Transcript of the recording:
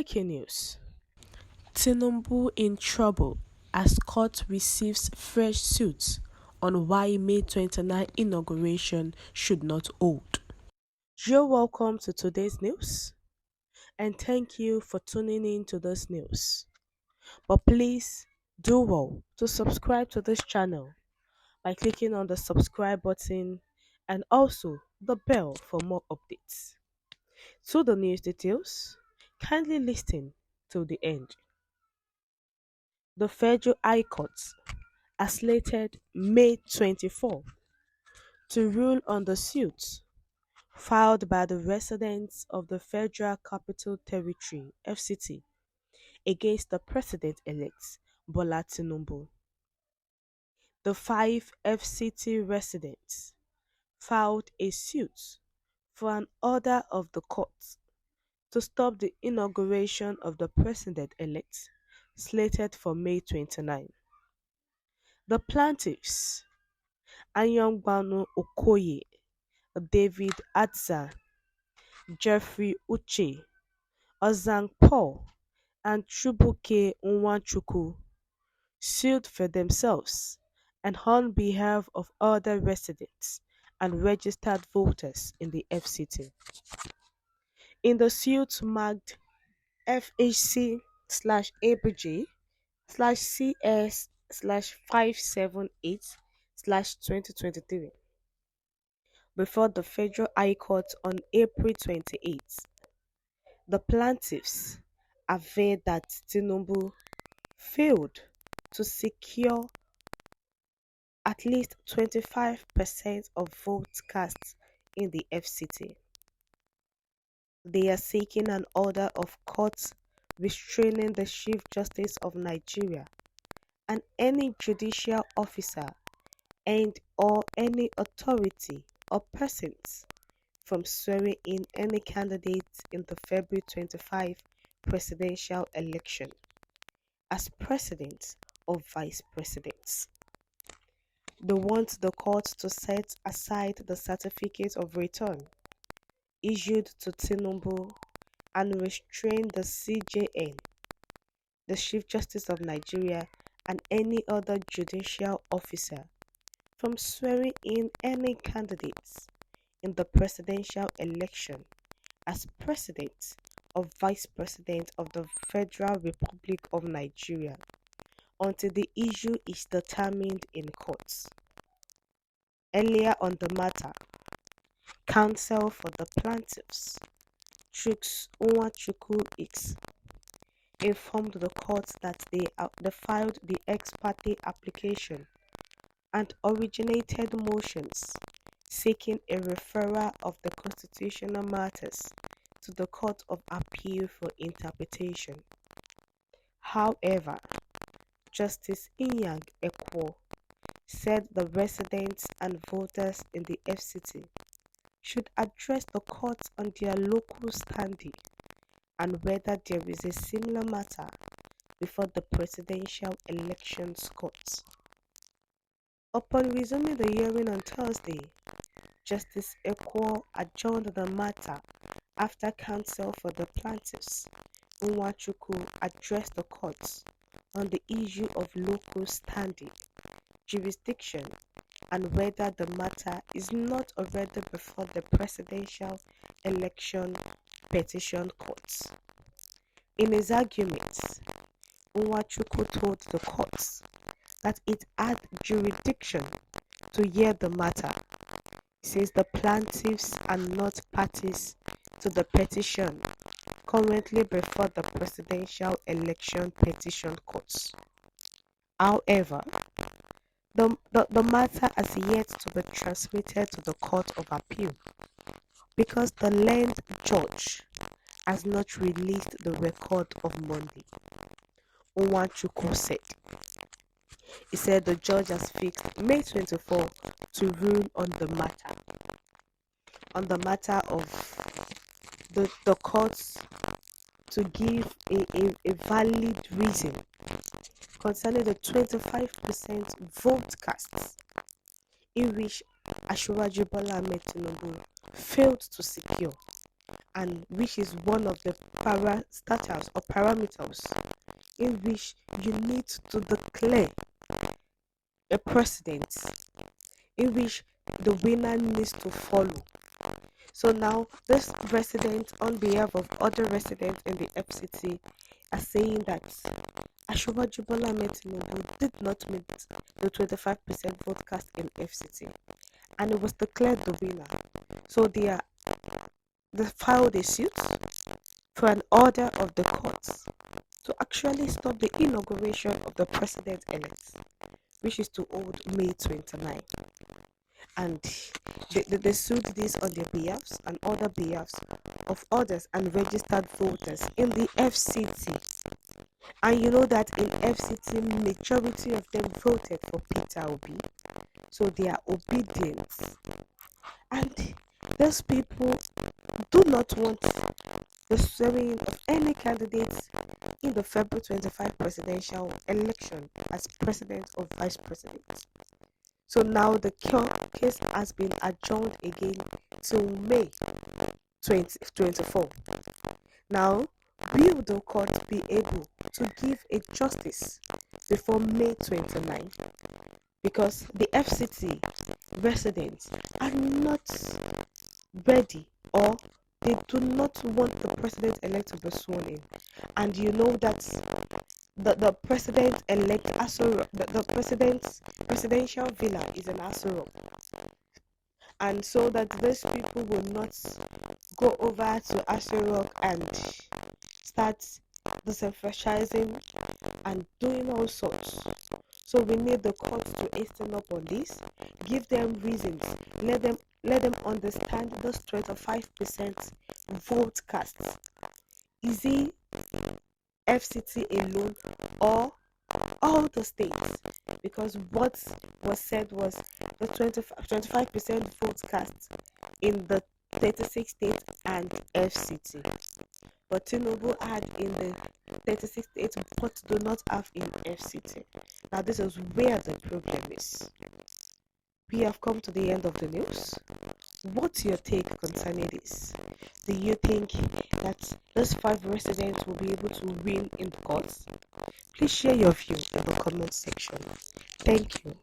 Breaking news: Tinubu in trouble as court receives fresh suits on why May 29 inauguration should not hold. You're welcome to today's news and thank you for tuning in to this news. But please do well to subscribe to this channel by clicking on the subscribe button and also the bell for more updates. To the news details, kindly listen till the end. The Federal High Court has slated May 24 to rule on the suit filed by the residents of the Federal Capital Territory (FCT) against the President-elect Bola Tinubu. The five FCT residents filed a suit for an order of the court to stop the inauguration of the President-elect slated for May 29. The plaintiffs, Okoye, David Atza, Jeffrey Uche, Ozang Paul, and Chubuke Nwachukwu, sued for themselves and on behalf of other residents and registered voters in the FCT. In the suit marked FHC/ABG/CS/578/2023 before the Federal High Court on April 28, the plaintiffs averred that Tinubu failed to secure at least 25% of votes cast in the FCT. They are seeking an order of court restraining the Chief Justice of Nigeria and any judicial officer and/or any authority or persons from swearing in any candidates in the February 25 presidential election as president or vice president. They want the court to set aside the certificate of return issued to Tinubu and restrain the CJN, the Chief Justice of Nigeria, and any other judicial officer from swearing in any candidates in the presidential election as president or vice president of the Federal Republic of Nigeria until the issue is determined in court. Earlier on the matter, counsel for the plaintiffs, Chuks Nwachukwu informed the court that they filed the ex parte application and originated motions seeking a referral of the constitutional matters to the Court of Appeal for interpretation. However, Justice Inüagüratiøñ said the residents and voters in the FCT should address the court on their local standing and whether there is a similar matter before the presidential elections court. Upon resuming the hearing on Thursday, Justice Ekwo adjourned the matter after counsel for the plaintiffs, Nwachukwu, addressed the court on the issue of local standing, jurisdiction, and whether the matter is not already before the presidential election petition courts. In his arguments, Nwachukwu told the courts that it had jurisdiction to hear the matter. He says the plaintiffs are not parties to the petition currently before the presidential election petition courts. However, the matter has yet to be transmitted to the Court of Appeal because the land judge has not released the record of Monday, Nwachukwu said. He said the judge has fixed May 24 to rule on the matter of the courts to give a valid reason concerning the 25% vote cast in which Asiwaju Bola Ahmed Tinubu failed to secure and which is one of the parastatals or parameters in which you need to declare a precedent in which the winner needs to follow. So now this resident, on behalf of other residents in the FCT, are saying that Asiwaju Bola Ahmed Tinubu did not meet the 25% vote cast in FCT, and it was declared the winner. So they filed a suit for an order of the courts to actually stop the inauguration of the president-elect, which is to hold May 29. And they sued this on their behalves and other behalves of others and registered voters in the FCT. And you know that in FCT, majority of them voted for Peter Obi, so they are obedient. And those people do not want the swearing of any candidates in the February 25 presidential election as president or vice president. So now the case has been adjourned again till May 2024. Now, will the court be able to give a justice before May 29? Because the FCT residents are not ready, or they do not want the president-elect to be sworn in. And you know that the president-elect, the presidential villa is in Aso Rock. And so that these people will not go over to Aso Rock and start disenfranchising and doing all sorts. So we need the courts to hasten up on this, give them reasons, let them understand those 25% vote casts. Is it FCT alone or all the states? Because what was said was the 25% vote cast in the 36 states and FCT. But Tinubu had in the 36 states but do not have in FCT. Now this is where the problem is. We have come to the end of the news. What's your take concerning this? Do you think that those 5 residents will be able to win in the courts? Please share your view in the comment section. Thank you.